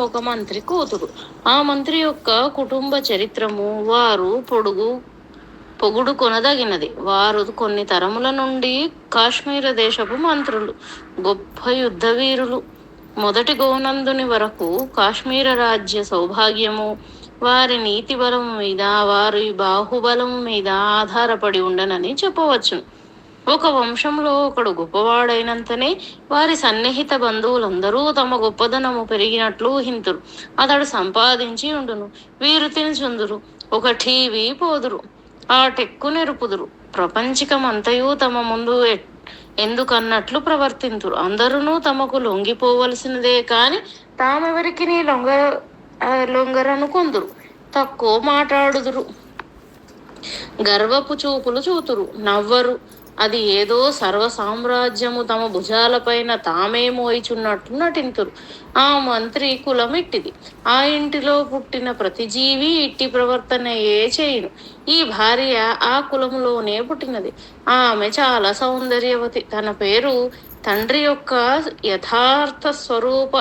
ఒక మంత్రి కూతురు. ఆ మంత్రి యొక్క కుటుంబ చరిత్రము వారు పొగుడు కొనదగినది. వారు కొన్ని తరముల నుండి కాశ్మీర దేశపు మంత్రులు, గొప్ప యుద్ధ వీరులు. మొదటి గోనందుని వరకు కాశ్మీర రాజ్య సౌభాగ్యము వారి నీతి బలం మీద, వారి బాహుబలం మీద ఆధారపడి ఉండనని చెప్పవచ్చు. ఒక వంశంలో ఒకడు గొప్పవాడైనంతనే వారి సన్నిహిత బంధువులందరూ తమ గొప్పదనము పెరిగినట్లు ఊహింతురు. అతడు సంపాదించి ఉండును, వీరు తినుచుందురు, ఒక టీవీ పోదురు, ఆ టెక్కు నెరుపుదురు, ప్రపంచికమంతయు తమ ముందు ఎందుకన్నట్లు ప్రవర్తింతురు. అందరూ తమకు లొంగిపోవలసినదే కాని తామెవరికి లొంగరనుకొందురు. తక్కువ మాట్లాడుదురు, గర్వపు చూపులు చూతురు, నవ్వరు. అది ఏదో సర్వ సామ్రాజ్యము తమ భుజాలపైన తామే మోయిచున్నట్లు నటింతురు. ఆ మంత్రి కులమిట్టిది. ఆ ఇంటిలో పుట్టిన ప్రతి జీవి ఇట్టి ప్రవర్తనయే చేయును. ఈ భార్య ఆ కులములోనే పుట్టినది. ఆమె చాలా సౌందర్యవతి. తన పేరు తండ్రి యొక్క యథార్థ స్వరూప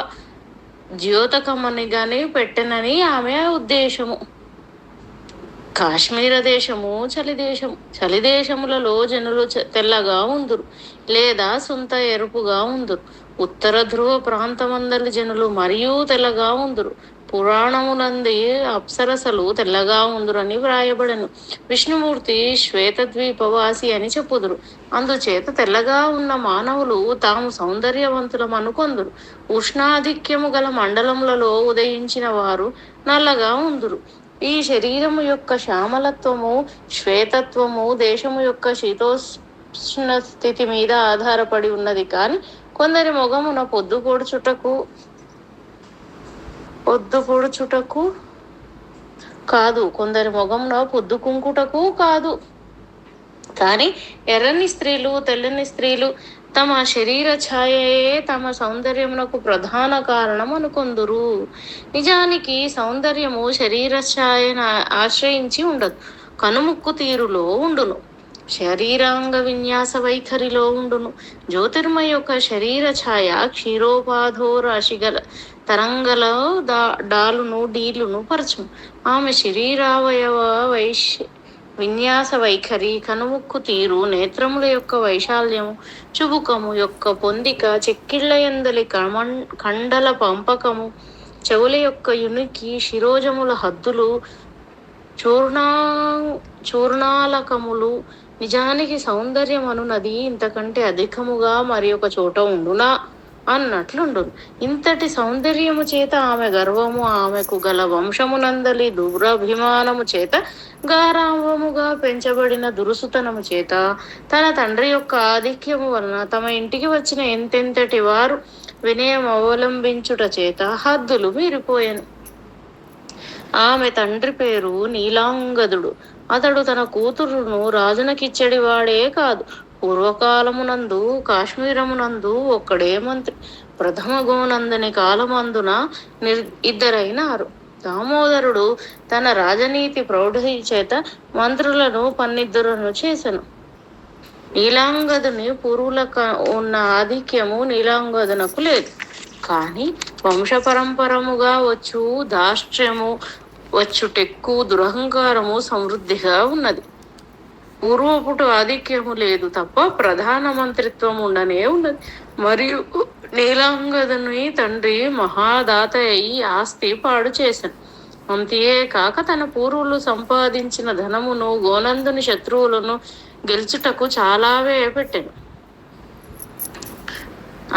ద్యోతకమనిగాని పెట్టెనని ఆమె ఉద్దేశము. కాశ్మీర దేశము చలిదేశము. చలిదేశములలో జనులు తెల్లగా ఉందురు, లేదా సుంత ఎరుపుగా ఉందురు. ఉత్తర ధ్రువ ప్రాంతమందలి జనులు మరియు తెల్లగా ఉందురు. పురాణములంది అప్సరసలు తెల్లగా ఉందురని వ్రాయబడను. విష్ణుమూర్తి శ్వేతద్వీపవాసి అని చెప్పుదురు. అందుచేత తెల్లగా ఉన్న మానవులు తాము సౌందర్యవంతులం అనుకొందురు. ఉష్ణాధిక్యము గల మండలములలో ఉదయించిన వారు నల్లగా ఉందురు. ఈ శరీరము యొక్క శ్యామలత్వము, శ్వేతత్వము దేశము యొక్క శీతోష్ణ స్థితి మీద ఆధారపడి ఉన్నది. కానీ కొందరి మొగమున పొద్దుపొడుచుటకు కాదు, కొందరి మొగమున పొద్దుకుంకుటకు కాదు. కానీ ఎర్రని స్త్రీలు, తెల్లని స్త్రీలు తమ శరీర ఛాయయే తమ సౌందర్యమునకు ప్రధాన కారణం అనుకొందురు. నిజానికి సౌందర్యము శరీర ఛాయను ఆశ్రయించి ఉండదు, కనుముక్కు తీరులో ఉండును, శరీరాంగ విన్యాస వైఖరిలో ఉండును. జ్యోతిర్మయ యొక్క శరీర ఛాయ క్షీరోపాధో రాశిగల తరంగలో డీలును పరచును. ఆమె శరీరావయవ విన్యాస వైఖరి, కనుముక్కు తీరు, నేత్రముల యొక్క వైశాల్యము, చుబుకము యొక్క పొందిక, చెక్కిళ్ల ఎందలి కండల పంపకము, చెవుల యొక్క యునికి, శిరోజముల హద్దులు, చూర్ణాలకములు. నిజానికి సౌందర్యం అనున్నది ఇంతకంటే అధికముగా మరి ఒక చోట ఉండునా అన్నట్లుండును. ఇంతటి సౌందర్యము చేత ఆమె గర్వము, ఆమెకు గల వంశమునందలి దురభిమానము చేత, గారావముగా పెంచబడిన దురుసుతనము చేత, తన తండ్రి యొక్క ఆధిక్యము వలన తమ ఇంటికి వచ్చిన ఎంతెంతటి వారు వినయం అవలంబించుట చేత హద్దులు మీరిపోయాను. ఆమె తండ్రి పేరు నీలాంగదుడు. అతడు తన కూతురును రాజునకిచ్చడి వాడే కాదు. పూర్వకాలమునందు కాశ్మీరమునందు ఒక్కడే మంత్రి. ప్రథమ గోనందని కాలమందున ఇద్దరైనారు. దామోదరుడు తన రాజనీతి ప్రౌఢి చేత మంత్రులను 12 చేసెను. నీలాంగదుని పూర్వులకు ఉన్న ఆధిక్యము నీలాంగదునకు లేదు. కానీ వంశపరంపరముగా వచ్చు దాష్ట్ర్యము, వచ్చుటెక్కు, దురహంకారము సమృద్ధిగా ఉన్నది. పూర్వపుటు ఆధిక్యము లేదు తప్ప ప్రధాన మంత్రిత్వం ఉండనే ఉన్నది. మరియు నీలాంగదుని తండ్రి మహాదాత అయి ఆస్తి పాడు చేశాను. అంతే కాక తన పూర్వులు సంపాదించిన ధనమును గోనందుని శత్రువులను గెలుచుటకు చాలా వ్యయపెట్టాను.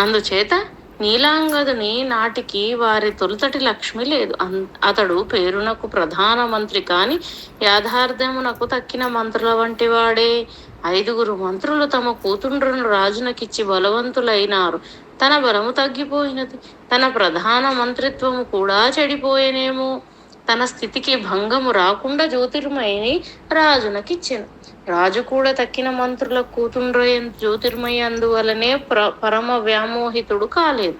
అందుచేత నీలాంగదుని నాటికి వారి తొలుతటి లక్ష్మి లేదు. అతడు పేరునకు ప్రధాన మంత్రి కాని యాథార్థ్యమునకు తక్కిన మంత్రుల వంటి వాడే. 5 మంత్రులు తమ కూతుండ్రును రాజునకిచ్చి బలవంతులైనారు. తన బలము తగ్గిపోయినది. తన ప్రధాన మంత్రిత్వము కూడా చెడిపోయేనేమో. తన స్థితికి భంగము రాకుండా జ్యోతిర్మయిని రాజునకిచ్చెను. రాజు కూడా తక్కిన మంత్రుల కూతుండ్రయన్ జ్యోతిర్మయి అందువలనే పరమ వ్యామోహితుడు కాలేదు.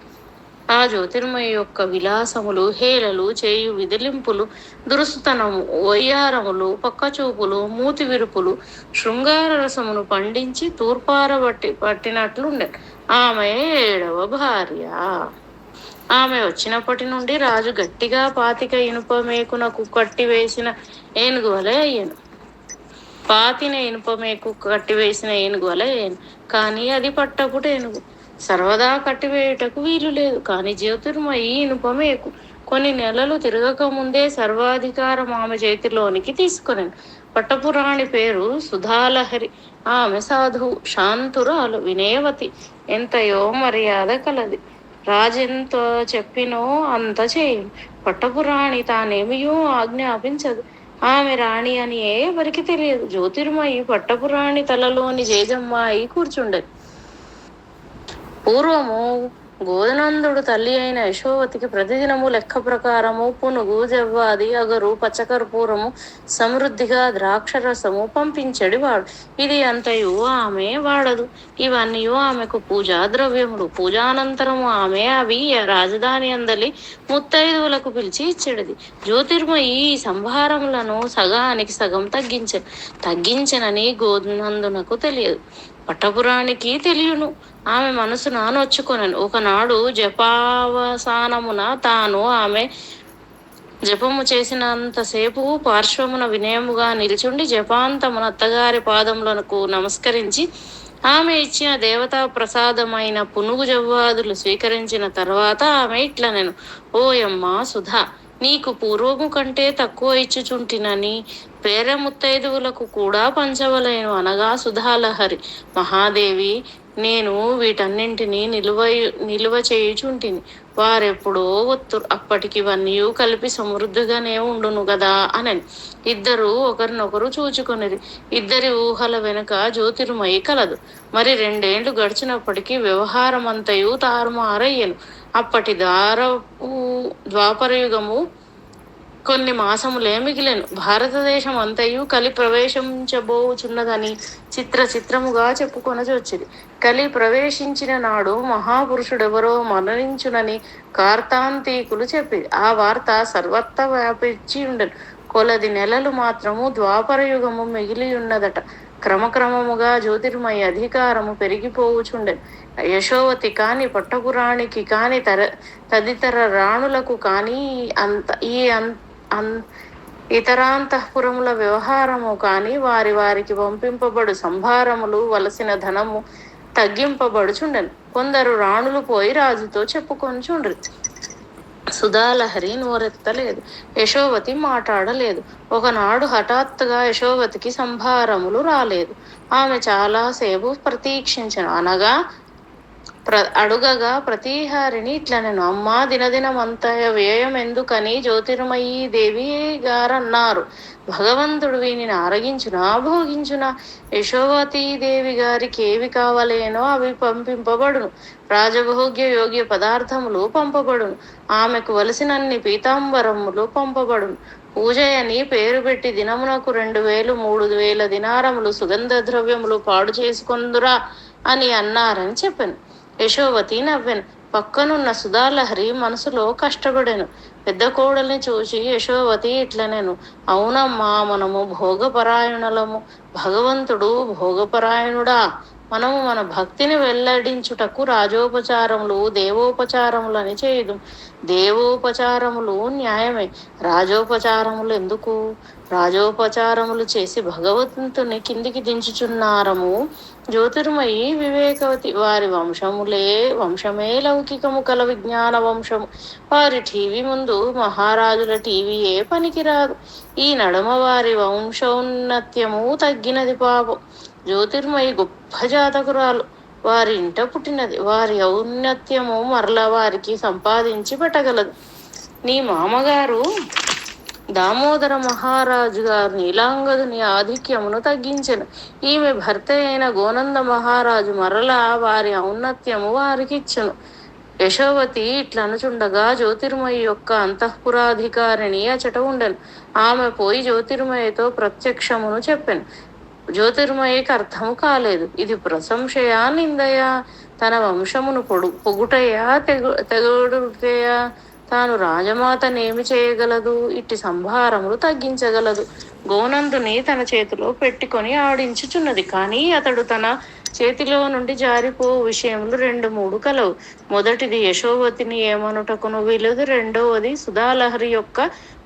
ఆ జ్యోతిర్మయి యొక్క విలాసములు, హేళలు, చేయు విదిలింపులు, దురుసుతనము, వయ్యారములు, పక్కచూపులు, మూతి విరుపులు, శృంగార రసమును పండించి తూర్పార పట్టినట్లుండె. ఆమె 7వ భార్య. ఆమె వచ్చినప్పటి నుండి రాజు గట్టిగా పాతిక ఇనుప మేకునకు కట్టివేసిన ఏనుగు వలె అయ్యాను. పాతిన ఇనుప మేకు కట్టివేసిన ఏనుగు వలె అయ్యాను. కానీ అది పట్టపుట ఏనుగు. సర్వదా కట్టివేయుటకు వీలు లేదు. కానీ జ్యోతిర్మయి ఇనుప మేకు. కొన్ని నెలలు తిరగక ముందే సర్వాధికారం ఆమె చేతిలోనికి తీసుకున్నాను. పట్టపురాణి పేరు సుధాలహరి. ఆమె సాధువు, శాంతురాలు, వినయవతి, ఎంతయో మర్యాద కలది. రాజెంత చెప్పినో అంత చేయు. పట్టపురాణి తానేమియో ఆజ్ఞాపించదు. ఆమె రాణి అని ఎవరికి తెలియదు. జ్యోతిర్మయి పట్టపురాణి తలలోని జేజమ్మాయి కూర్చుండేది. పూర్వము గోదనందుడు తల్లి అయిన యశోవతికి ప్రతిదినము లెక్క ప్రకారము పునుగు, జవ్వాది, అగరు, పచ్చకర్పూరము, సమృద్ధిగా ద్రాక్షరసము పంపించడివాడు. ఇది అంతయు ఆమె వాడదు. ఇవన్నీ ఆమెకు పూజా ద్రవ్యములు. పూజానంతరము ఆమె అవి రాజధాని అందలి ముత్తైదువులకు పిలిచి ఇచ్చేది. జ్యోతిర్మయి ఈ సంభారములను సగానికి సగం తగ్గించనని గోదనందునకు తెలియదు. పట్టపురానికి తెలియను. ఆమె మనసున నొచ్చుకొనెను. ఒకనాడు జపావసానమున తాను ఆమె జపము చేసినంతసేపు పార్శ్వమున వినయముగా నిల్చుండి జపాంతమున అత్తగారి పాదములకు నమస్కరించి ఆమె ఇచ్చిన దేవతా ప్రసాదమైన పునుగు జవ్వాదులు స్వీకరించిన తర్వాత ఆమె ఇట్లనెను. ఓయమ్మా సుధా, నీకు పూర్వము కంటే తక్కువ ఇచ్చుచుంటినని పేర ముత్తైదువులకు కూడా పంచవలేను అనగా సుధాలహరి. మహాదేవి, నేను వీటన్నింటినీ నిలువ చేయుచుంటిని. వారెప్పుడో ఒత్తురు. అప్పటికివన్నీ కలిపి సమృద్ధిగానే ఉండును గదా అనని. ఇద్దరు ఒకరినొకరు చూచుకొనిరి. ఇద్దరి ఊహల వెనుక జ్యోతిర్మయి కలదు. మరి 2 ఏండ్లు గడిచినప్పటికీ వ్యవహారమంతయు తారుమారయ్యను. అప్పటి ద్వాపరయుగము కొన్ని మాసములే మిగిలెను. భారతదేశం అంతయు కలి ప్రవేశించబోచున్నదని చిత్రముగా చెప్పుకొనజొచ్చిరి. కలి ప్రవేశించిన నాడు మహాపురుషుడెవరో మరణించునని కార్తాంతీకులు చెప్పిరి. ఆ వార్త సర్వత్రా వ్యాపించి ఉండెను. కొలది నెలలు మాత్రము ద్వాపరయుగము మిగిలియున్నదట. క్రమక్రమముగా జ్యోతిర్మయి అధికారము పెరిగిపోవుచుండెను. యశోవతి కాని, పట్టపురాణికి కాని, తదితర రాణులకు కాని ఇతరాంతఃపురముల వ్యవహారము కాని, వారికి పంపింపబడు సంభారములు, వలసిన ధనము తగ్గింపబడుచుండెను. కొందరు రాణులు పోయి రాజుతో చెప్పుకొనుచుండ్రి. సుధాలహరి నోరెత్తలేదు. యశోవతి మాట్లాడలేదు. ఒకనాడు హఠాత్తుగా యశోవతికి సంభారములు రాలేదు. ఆమె చాలాసేపు ప్రతీక్షించెను. అడుగగా ప్రతిహారిణి ఇట్లనెను. అమ్మా, దినదినమంత వ్యయం ఎందుకని జ్యోతిర్మయీ దేవి గారన్నారు. భగవంతుడు వీనిని ఆరగించునా, భోగించునా? యశోవతీదేవి గారికి ఏవి కావలేనో అవి పంపింపబడును. రాజభోగ్య యోగ్య పదార్థములు పంపబడును. ఆమెకు వలసినన్ని పీతాంబరములు పంపబడును. పూజయని పేరు పెట్టి దినమునకు 2000 3000 దినారములు సుగంధ ద్రవ్యములు పాడు చేసుకొందురా అని అన్నారని చెప్పాను. యశోవతి నవ్వెను. పక్కనున్న సుధాలహరి మనసులో కష్టపడెను. పెద్ద కోడల్ని చూసి యశోవతి ఇట్లనెను. అవునమ్మా, మనము భోగపరాయణులము. భగవంతుడు భోగపరాయణుడా? మనము మన భక్తిని వెల్లడించుటకు రాజోపచారములు, దేవోపచారములు అని చేయదు. దేవోపచారములు న్యాయమే. రాజోపచారములు ఎందుకు? రాజోపచారములు చేసి భగవంతుని కిందికి దించుచున్నారము. జ్యోతిర్మయి వివేకవతి. వారి వంశమే లౌకికము కల విజ్ఞాన వంశము. వారి టీవీ ముందు మహారాజుల టీవీయే పనికిరాదు. ఈ నడమ వారి వంశౌన్నత్యము తగ్గినది పాపం. జ్యోతిర్మయి గొప్ప జాతకురాలు. వారి ఇంట పుట్టినది. వారి ఔన్నత్యము మరల వారికి సంపాదించి పెట్టగలదు. నీ మామగారు దామోదర మహారాజు గారు నీలాంగదుని ఆధిక్యమును తగ్గించెను. ఈమె భర్త అయిన గోనంద మహారాజు మరలా వారి ఔన్నత్యము వారికిచ్చెను. యశోవతి ఇట్లనుచుండగా జ్యోతిర్మయి యొక్క అంతఃపురాధికారిణి అచట ఉండెను. ఆమె పోయి జ్యోతిర్మయితో ప్రత్యక్షమును చెప్పెను. జ్యోతిర్మయికి అర్థము కాలేదు. ఇది ప్రశంసయా, నిందయా? తన వంశమును పొగుటయా, తెగుడుటయా? తాను రాజమాతనేమి చేయగలదు? ఇట్టి సంభారములు తగ్గించగలదు. గోనందుని తన చేతిలో పెట్టుకొని ఆడించుచున్నది. కానీ అతడు తన చేతిలో నుండి జారిపో విషయములు రెండు మూడు కలవు. మొదటిది యశోవతిని ఏమనుటకును వీలదు. రెండవది సుధాలహరి యొక్క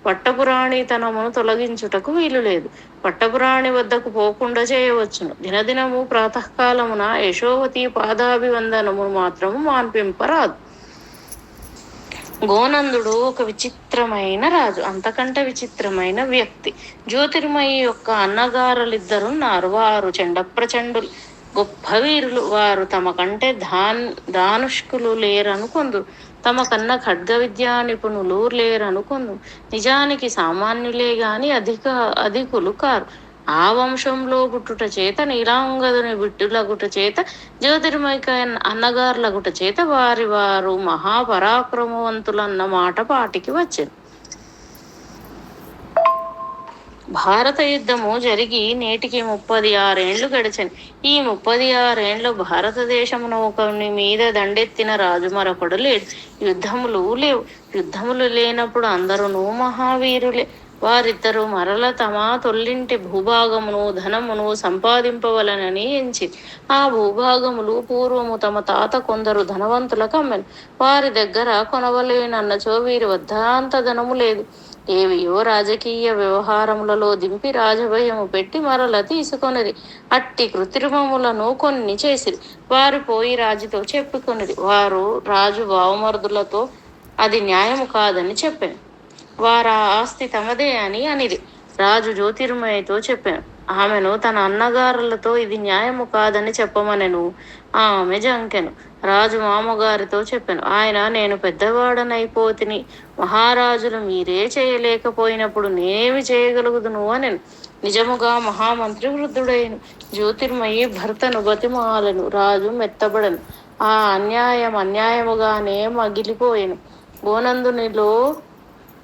పట్టపురాణితనమును తొలగించుటకు వీలు లేదు. పట్టపురాణి వద్దకు పోకుండా చేయవచ్చును. దినదినము ప్రాతకాలమున యశోవతి పాదాభివందనము మాత్రము మాన్పింపరాదు. గోనందుడు ఒక విచిత్రమైన రాజు, అంతకంటే విచిత్రమైన వ్యక్తి. జ్యోతిర్మయి యొక్క అన్నగారులిద్దరున్నారు. వారు చండప్రచండులు, గొప్ప వీరులు. వారు తమ కంటే దానుష్కులు లేరనుకొందు, తమ కన్నా ఖడ్గ విద్యా నిపుణులు లేరనుకొందు. నిజానికి సామాన్యులే గాని అధికులు కారు. ఆ వంశంలో పుట్టుట చేత, నీలాంగదుని బిడ్డులగుట చేత, జ్యోతిర్మయిక అన్నగారులగుట చేత వారు మహాపరాక్రమవంతులన్న మాట పాటికి వచ్చింది. భారత యుద్ధము జరిగి నేటికి 36 గడిచింది. ఈ 36 భారతదేశమున ఒకని మీద దండెత్తిన రాజు మరొకడు లేడు. యుద్ధములు లేవు. యుద్ధములు లేనప్పుడు అందరూ మహావీరులే. వారిద్దరూ మరల తమ తొల్లింటి భూభాగమును ధనమును సంపాదింపవలనని ఎంచి, ఆ భూభాగములు పూర్వము తమ తాత కొందరు ధనవంతులకు అమ్మెను. వారి దగ్గర కొనవలేనన్నచో వీరి వద్ద అంత ధనము లేదు. ఏవియో రాజకీయ వ్యవహారములలో దింపి రాజభయము పెట్టి మరల తీసుకొనిది. అట్టి కృత్రిమములను కొన్ని చేసిరి. వారు పోయి రాజుతో చెప్పుకొనిది. వారు రాజు బావమరుదులతో అది న్యాయము కాదని చెప్పాను. వారా ఆస్తి తమదే అని అనిది. రాజు జ్యోతిర్మయితో చెప్పాను. ఆమెను తన అన్నగారులతో ఇది న్యాయము కాదని చెప్పమనెను. ఆమె జంకెను. రాజు మామగారితో చెప్పాను. ఆయన, నేను పెద్దవాడనైపోతిని, మహారాజులు మీరే చేయలేకపోయినప్పుడు నేనేమి చేయగలుగుదును అనెను. నిజముగా మహామంత్రి వృద్ధుడైను. జ్యోతిర్మయి భర్తను బతిమాలను. రాజు మెత్తబడను. ఆ అన్యాయం అన్యాయముగానే మగిలిపోయాను. గోనందునిలో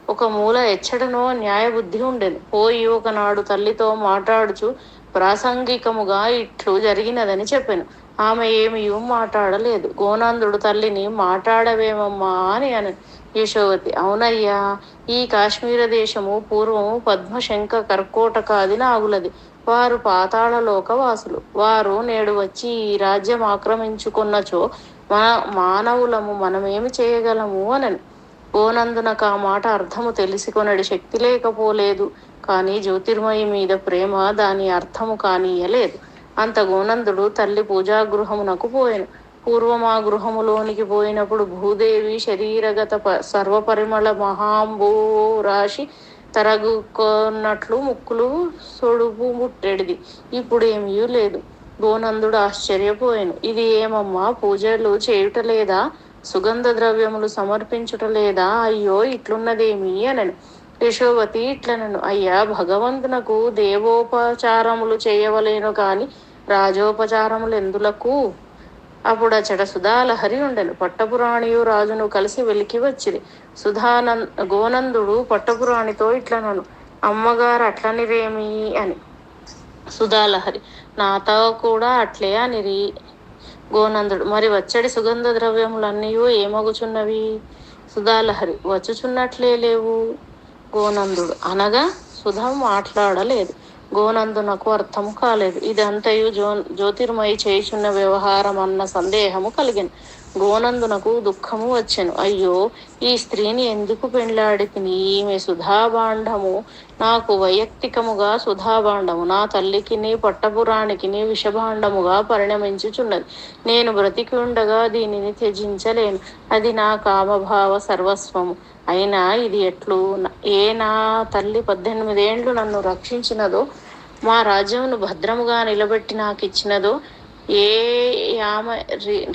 ఒక మూల ఎచ్చడనో న్యాయబుద్ధి ఉండెను. పోయి ఒకనాడు తల్లితో మాట్లాడుచు ప్రాసంగికముగా ఇట్లు జరిగినదని చెప్పాను. ఆమె ఏమీ మాట్లాడలేదు. గోనందుడు తల్లిని, మాట్లాడవేమమ్మా అని అను. యశోవతి, అవునయ్యా, ఈ కాశ్మీర దేశము పూర్వము పద్మశంఖ కర్కోటకాది నాగులది. వారు పాతాళలోక వాసులు. వారు నేడు వచ్చి ఈ రాజ్యం ఆక్రమించుకున్నచో మానవులము మనమేమి చేయగలము అనను. గోనందునకు ఆ మాట అర్థము తెలిసికొనడి శక్తి లేకపోలేదు. కానీ జ్యోతిర్మయి మీద ప్రేమ దాని అర్థము కానీయలేదు. అంత గోనందుడు తల్లి పూజాగృహమునకు పోయెను. పూర్వం ఆ గృహములోనికి పోయినప్పుడు భూదేవి శరీరగత సర్వపరిమళ మహాంబూ రాశి తరగుకొన్నట్లు ముక్కులు సొడుపు ముట్టెడిది. ఇప్పుడు ఏమీ లేదు. గోనందుడు ఆశ్చర్యపోయాను. ఇది ఏమమ్మా, పూజలు చేయుటలేదా? సుగంధ ద్రవ్యములు సమర్పించుటలేదా? అయ్యో, ఇట్లున్నదేమి అనను. యశోవతి ఇట్లనను. అయ్యా, భగవంతునకు దేవోపచారములు చేయవలేను కాని రాజోపచారములు ఎందులకు? అప్పుడచట సుధాలహరి ఉండెను. పట్టపురాణియు రాజును కలిసి వెలికి వచ్చిరి. గోనందుడు పట్టపురాణితో ఇట్లనను. అమ్మగారు అట్లనిరేమి అని. సుధాలహరి, నాతో కూడా అట్లే అనిరి. గోనందుడు, మరి వచ్చడి సుగంధ ద్రవ్యములన్నీ ఏమగుచున్నవి? సుధాలహరి, వచ్చుచున్నట్లే లేవు. గోనందుడు అనగా సుధ మాట్లాడలేదు. గోనందునకు అర్థము కాలేదు. ఇదంతయు జ్యోతిర్మయి చేయుచున్న వ్యవహారం అన్న సందేహము కలిగిన గోనందునకు దుఃఖము వచ్చెను. అయ్యో, ఈ స్త్రీని ఎందుకు పెండ్లాడితిని? ఈమె సుధాభాండము, నాకు వైయక్తికముగా సుధాభాండము, నా తల్లికిని పట్టపురాణికిని విషభాండముగా పరిణమించుచున్నది. నేను బ్రతికి ఉండగా దీనిని త్యజించలేను. అది నా కామభావ సర్వస్వము. అయినా ఇది ఎట్లు? నా తల్లి 18 ఏండ్లు నన్ను రక్షించినదో, మా రాజ్యమును భద్రముగా నిలబెట్టి నాకు ఇచ్చినదో, ఏ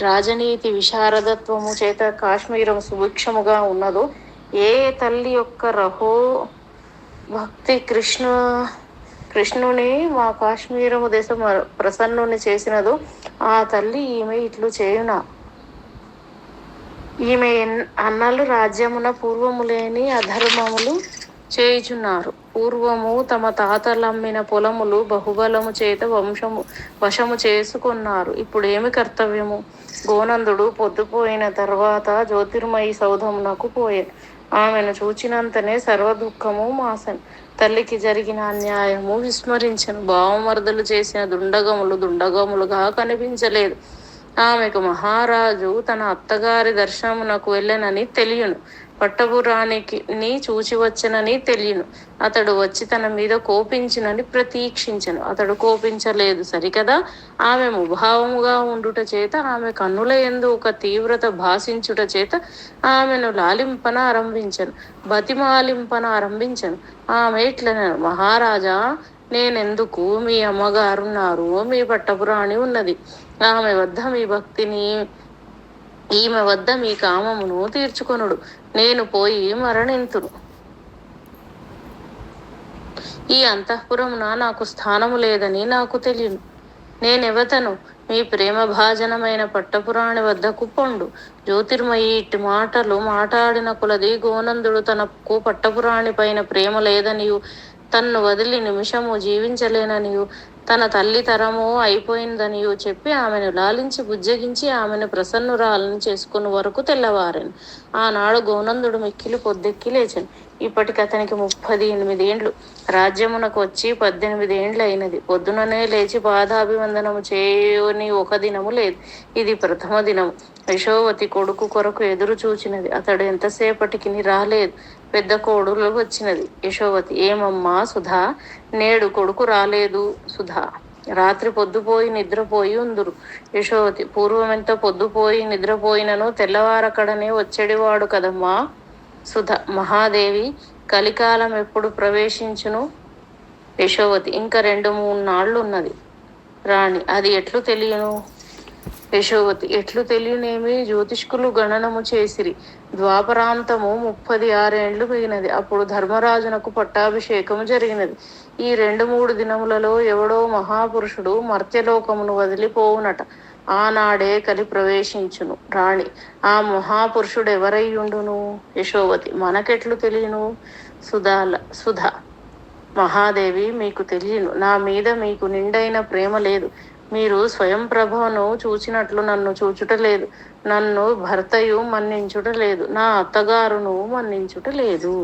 రాజనీతి విశారదత్వము చేత కాశ్మీరము సుభిక్షముగా ఉన్నదో, ఏ తల్లి యొక్క రహో భక్తి కృష్ణుని మా కాశ్మీరము దేశ ప్రసన్నుని చేసినదో, ఆ తల్లి ఈమె ఇట్లు చేయునా? ఈమె అన్నలు రాజ్యమున పూర్వము లేని అధర్మములు చేయుచున్నారు. పూర్వము తమ తాతలమ్మిన పొలములు బహుబలము చేత వశము చేసుకున్నారు. ఇప్పుడు ఏమి కర్తవ్యము? గోనందుడు పొద్దుపోయిన తర్వాత జ్యోతిర్మయి సౌధమునకు పోయెను. ఆమెను చూచినంతనే సర్వ దుఃఖము మాసెను. తల్లికి జరిగిన అన్యాయము విస్మరించెను. బావమరుదులు చేసిన దుండగములుగా కనిపించలేదు. ఆమెకు మహారాజు తన అత్తగారి దర్శనమునకు వెళ్ళనని తెలియను. పట్టపురాణికి చూచి వచ్చనని తెలియను. అతడు వచ్చి తన మీద కోపించునని ప్రతీక్షించెను. అతడు కోపించలేదు సరికదా. ఆమె ముభావముగా ఉండుట చేత, ఆమె కన్నుల యందు ఒక తీవ్రత భాషించుట చేత ఆమెను బతిమాలింపన ఆరంభించను. ఆమె ఇట్లనెను: మహారాజా, నేనెందుకు? మీ అమ్మగారున్నారు, మీ పట్టపురాణి ఉన్నది. ఆమె వద్ద మీ భక్తిని, ఈమె వద్ద మీ కామమును తీర్చుకొనుడు. నేను పోయి మరణింతును. ఈ అంతఃపురమున నాకు స్థానము లేదని నాకు తెలియను. నేనెవతను? మీ ప్రేమ భాజనమైన పట్టపురాణి వద్దకు పొండు. జ్యోతిర్మయి ఇట్టి మాటలు మాట్లాడిన కొలది గోనందుడు తనకు పట్టపురాణి పైన ప్రేమ లేదనియు, తన్ను వదిలి నిమిషము జీవించలేననియు, తన తల్లి తరము అయిపోయిందనియు చెప్పి ఆమెను లాలించి బుజ్జగించి ఆమెను ప్రసన్నురాలను చేసుకుని వరకు తెల్లవారెను. ఆనాడు గోనందుడు మిక్కిలి పొద్దెక్కి లేచెను. ఇప్పటికి అతనికి 38 ఏండ్లు. రాజ్యమునకు వచ్చి 18 ఏండ్లు అయినది. పొద్దుననే లేచి పాదాభివందనము చేయని ఒక దినము లేదు. ఇది ప్రథమ దినము. యశోవతి కొడుకు కొరకు ఎదురు చూచినది. అతడు ఎంతసేపటికి రాలేదు. పెద్ద కోడలు వచ్చినది. యశోవతి: ఏమమ్మా సుధా, నేడు కొడుకు రాలేదు సుధా. రాత్రి పొద్దుపోయి నిద్రపోయి ఉందురు. యశోవతి: పూర్వమెంత పొద్దుపోయి నిద్రపోయినను తెల్లవారకడనే వచ్చేడివాడు కదమ్మా. సుధ: మహాదేవి, కలికాలం ఎప్పుడు ప్రవేశించును? యశోవతి: ఇంకా 2-3 నాళ్ళున్నది. రాణి: అది ఎట్లు తెలియను? యశోవతి: ఎట్లు తెలియనేమి? జ్యోతిష్కులు గణనము చేసిరి. ద్వాపరాంతము 36 ఏండ్లు మిగినది. అప్పుడు ధర్మరాజునకు పట్టాభిషేకము జరిగినది. ఈ 2-3 దినములలో ఎవడో మహాపురుషుడు మర్త్యలోకమును వదిలిపోవునట. ఆనాడే కలి ప్రవేశించును. రాణి: ఆ మహాపురుషుడు ఎవరయ్యుండును? యశోవతి: మనకెట్లు తెలియను? సుధ: మహాదేవి, మీకు తెలియను. నా మీద మీకు నిండైన ప్రేమ లేదు. మీరు స్వయం ప్రభను చూచినట్లు నన్ను చూచుట లేదు. నన్ను భర్తయు మన్నించుట లేదు. నా అత్తగారును మన్నించుట లేదు.